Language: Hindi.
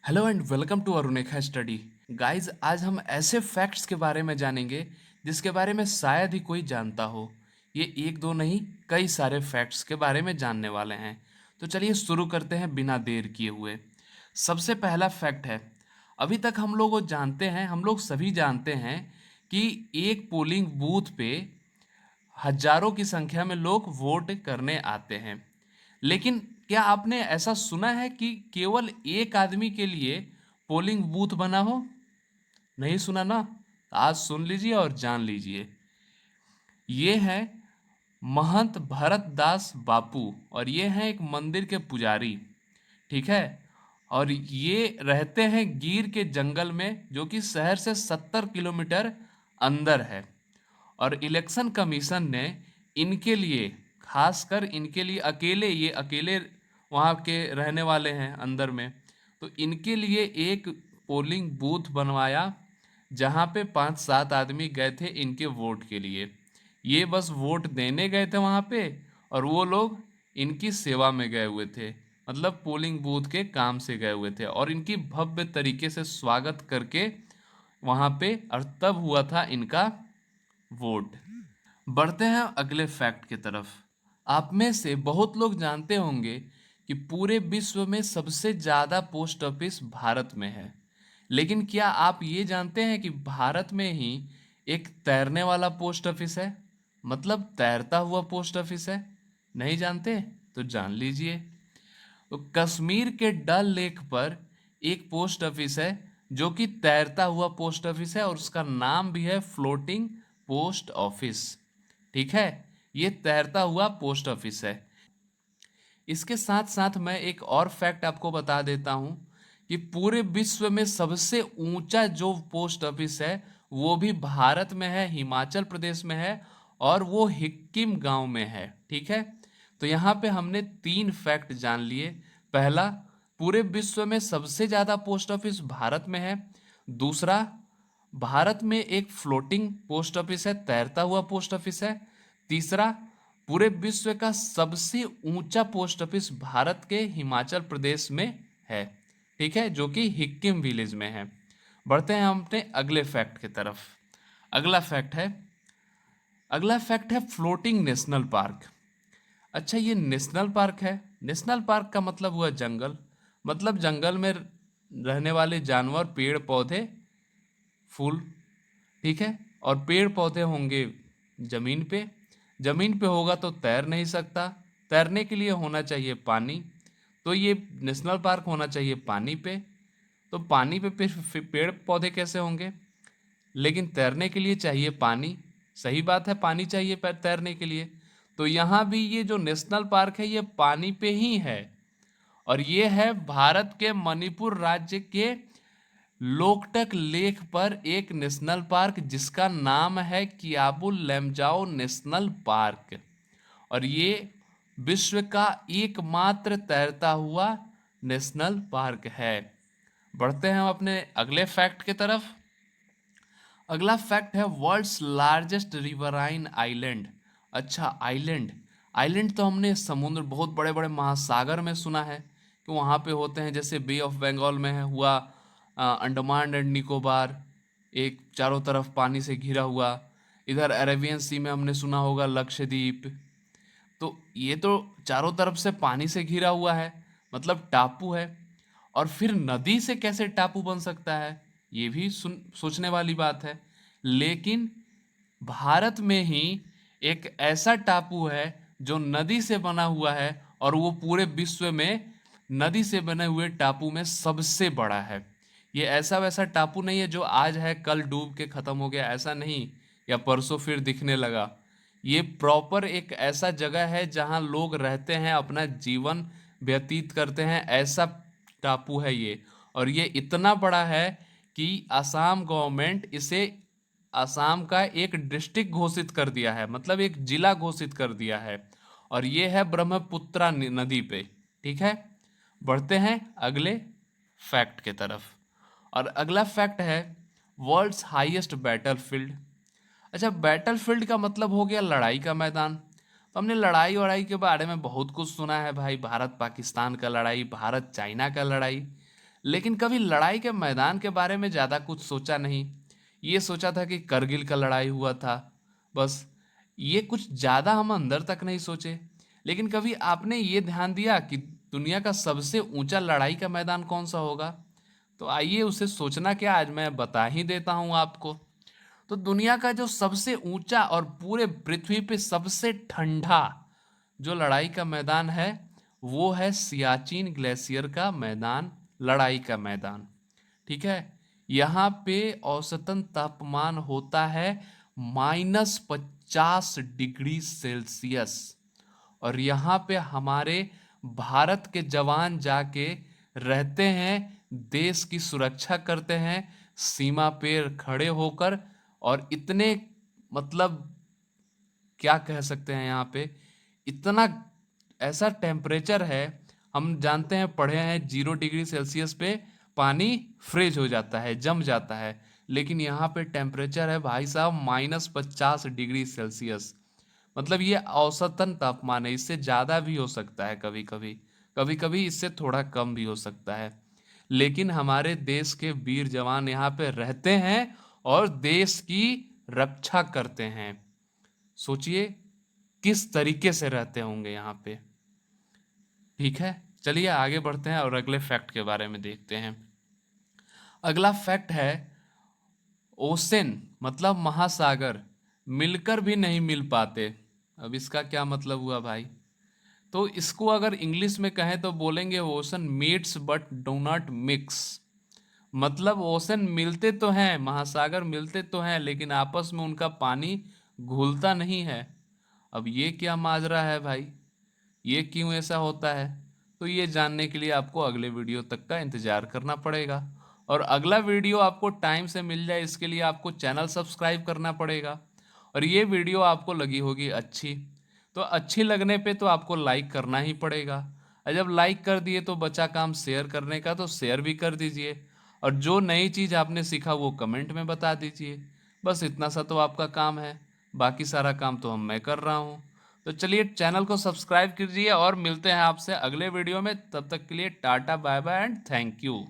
Hello and welcome to Arunekha study. Guys, आज हम ऐसे फैक्ट्स के बारे में जानेंगे जिसके बारे में शायद ही कोई जानता हो। ये एक दो नहीं, कई सारे फैक्ट्स के बारे में जानने वाले हैं। तो चलिए शुरू करते हैं बिना देर किए हुए। सबसे पहला फैक्ट है, अभी तक हम लोग सभी जानते हैं कि एक पोलिंग बूथ पे हजारों की संख्या में लोग वोट करने आते हैं। लेकिन क्या आपने ऐसा सुना है कि केवल एक आदमी के लिए पोलिंग बूथ बना हो? नहीं सुना ना? आज सुन लीजिए और जान लीजिए। ये है महंत भरत दास बापू, और ये हैं एक मंदिर के पुजारी। ठीक है। और ये रहते हैं गिर के जंगल में, जो कि शहर से 70 किलोमीटर अंदर है। और इलेक्शन कमीशन ने इनके लिए, खासकर इनके लिए अकेले, ये अकेले वहाँ के रहने वाले हैं अंदर में, तो इनके लिए एक पोलिंग बूथ बनवाया जहाँ पे 5-7 आदमी गए थे इनके वोट के लिए। ये बस वोट देने गए थे वहाँ पे, और वो लोग इनकी सेवा में गए हुए थे, मतलब पोलिंग बूथ के काम से गए हुए थे, और इनकी भव्य तरीके से स्वागत करके वहाँ पे, और तब हुआ था इनका वोट। बढ़ते हैं अगले फैक्ट की तरफ। आप में से बहुत लोग जानते होंगे कि पूरे विश्व में सबसे ज़्यादा पोस्ट ऑफिस भारत में है। लेकिन क्या आप ये जानते हैं कि भारत में ही एक तैरने वाला पोस्ट ऑफिस है? मतलब तैरता हुआ पोस्ट ऑफिस है। नहीं जानते? तो जान लीजिए। तो कश्मीर के डल लेक पर एक पोस्ट ऑफिस है जो कि तैरता हुआ पोस्ट ऑफिस है, और उसका नाम भी है फ्लोटिंग पोस्ट ऑफिस। ठीक है। ये तैरता हुआ पोस्ट ऑफिस है। इसके साथ साथ मैं एक और फैक्ट आपको बता देता हूँ कि पूरे विश्व में सबसे ऊंचा जो पोस्ट ऑफिस है वो भी भारत में है, हिमाचल प्रदेश में है, और वो हिक्किम गांव में है। ठीक है। तो यहाँ पे हमने 3 फैक्ट जान लिए। पहला, पूरे विश्व में सबसे ज़्यादा पोस्ट ऑफिस भारत में है। दूसरा, भारत में एक फ्लोटिंग पोस्ट ऑफिस है, तैरता हुआ पोस्ट ऑफिस है। तीसरा, पूरे विश्व का सबसे ऊंचा पोस्ट ऑफिस भारत के हिमाचल प्रदेश में है। ठीक है, जो कि हिक्किम विलेज में है। बढ़ते हैं हम अपने अगले फैक्ट की तरफ। अगला फैक्ट है अगला फैक्ट है फ्लोटिंग नेशनल पार्क। अच्छा, ये नेशनल पार्क है। नेशनल पार्क का मतलब हुआ जंगल। मतलब जंगल में रहने वाले जानवर, पेड़ पौधे, फूल। ठीक है। और पेड़ पौधे होंगे जमीन पे। जमीन पे होगा तो तैर नहीं सकता। तैरने के लिए होना चाहिए पानी। तो ये नेशनल पार्क होना चाहिए पानी पे। तो पानी पे फिर पेड़ पौधे कैसे होंगे? लेकिन तैरने के लिए चाहिए पानी। सही बात है, पानी चाहिए तैरने के लिए। तो यहाँ भी ये जो नेशनल पार्क है ये पानी पे ही है। और ये है भारत के मणिपुर राज्य के लोकटक लेक पर एक नेशनल पार्क, जिसका नाम है कियाबुल लमजाओ नेशनल पार्क। और ये विश्व का एकमात्र तैरता हुआ नेशनल पार्क है। बढ़ते हैं हम अपने अगले फैक्ट की तरफ। अगला फैक्ट है वर्ल्ड्स लार्जेस्ट रिवराइन आइलैंड। अच्छा, आइलैंड। आइलैंड तो हमने समुद्र, बहुत बड़े बड़े महासागर में सुना है कि वहाँ पे होते हैं, जैसे बे ऑफ बंगाल में है हुआ, अंडमान एंड निकोबार, एक चारों तरफ पानी से घिरा हुआ। इधर अरेबियन सी में हमने सुना होगा लक्षद्वीप। तो ये तो चारों तरफ से पानी से घिरा हुआ है, मतलब टापू है। और फिर नदी से कैसे टापू बन सकता है? ये भी सोचने वाली बात है। लेकिन भारत में ही एक ऐसा टापू है जो नदी से बना हुआ है, और वो पूरे विश्व में नदी से बने हुए टापू में सबसे बड़ा है। ये ऐसा वैसा टापू नहीं है जो आज है कल डूब के खत्म हो गया, ऐसा नहीं, या परसों फिर दिखने लगा। ये प्रॉपर एक ऐसा जगह है जहाँ लोग रहते हैं, अपना जीवन व्यतीत करते हैं, ऐसा टापू है ये। और ये इतना बड़ा है कि असम गवर्नमेंट इसे असम का एक डिस्ट्रिक्ट घोषित कर दिया है, मतलब एक जिला घोषित कर दिया है। और ये है ब्रह्मपुत्रा नदी पे। ठीक है। बढ़ते हैं अगले फैक्ट की तरफ। और अगला फैक्ट है वर्ल्ड्स हाईएस्ट बैटलफील्ड। अच्छा, बैटलफील्ड का मतलब हो गया लड़ाई का मैदान। तो हमने लड़ाई वड़ाई के बारे में बहुत कुछ सुना है भाई, भारत पाकिस्तान का लड़ाई, भारत चाइना का लड़ाई। लेकिन कभी लड़ाई के मैदान के बारे में ज़्यादा कुछ सोचा नहीं। ये सोचा था कि करगिल का लड़ाई हुआ था, बस। ये कुछ ज़्यादा हम अंदर तक नहीं सोचे। लेकिन कभी आपने ये ध्यान दिया कि दुनिया का सबसे ऊंचा लड़ाई का मैदान कौन सा होगा? तो आइए उसे सोचना क्या, आज मैं बता ही देता हूँ आपको। तो दुनिया का जो सबसे ऊंचा और पूरे पृथ्वी पे सबसे ठंडा जो लड़ाई का मैदान है, वो है सियाचिन ग्लेशियर का मैदान, लड़ाई का मैदान। ठीक है। यहाँ पे औसतन तापमान होता है -50 डिग्री सेल्सियस। और यहाँ पे हमारे भारत के जवान जाके रहते हैं, देश की सुरक्षा करते हैं सीमा पे खड़े होकर। और इतने, मतलब क्या कह सकते हैं, यहाँ पे इतना ऐसा टेम्परेचर है। हम जानते हैं, पढ़े हैं, 0 डिग्री सेल्सियस पे पानी फ्रीज हो जाता है, जम जाता है। लेकिन यहाँ पे टेम्परेचर है भाई साहब -50 डिग्री सेल्सियस। मतलब ये औसतन तापमान है, इससे ज़्यादा भी हो सकता है कभी कभी, कभी कभी इससे थोड़ा कम भी हो सकता है। लेकिन हमारे देश के वीर जवान यहाँ पे रहते हैं और देश की रक्षा करते हैं। सोचिए किस तरीके से रहते होंगे यहाँ पे। ठीक है, चलिए आगे बढ़ते हैं और अगले फैक्ट के बारे में देखते हैं। अगला फैक्ट है, ओशन मतलब महासागर मिलकर भी नहीं मिल पाते। अब इसका क्या मतलब हुआ भाई? तो इसको अगर इंग्लिश में कहें तो बोलेंगे ocean meets but do not mix. मतलब ओशन मिलते तो हैं, महासागर मिलते तो हैं, लेकिन आपस में उनका पानी घुलता नहीं है। अब ये क्या माजरा है भाई? ये क्यों ऐसा होता है? तो ये जानने के लिए आपको अगले वीडियो तक का इंतजार करना पड़ेगा। और अगला वीडियो आपको टाइम से मिल जाए, इसके लिए आपको चैनल सब्सक्राइब करना पड़ेगा। और ये वीडियो आपको लगी होगी अच्छी, तो अच्छी लगने पे तो आपको लाइक करना ही पड़ेगा। और जब लाइक कर दिए तो बचा काम शेयर करने का, तो शेयर भी कर दीजिए। और जो नई चीज़ आपने सीखा वो कमेंट में बता दीजिए। बस इतना सा तो आपका काम है, बाकी सारा काम तो मैं कर रहा हूँ। तो चलिए चैनल को सब्सक्राइब कीजिए और मिलते हैं आपसे अगले वीडियो में। तब तक के लिए tata bye bye and thank you.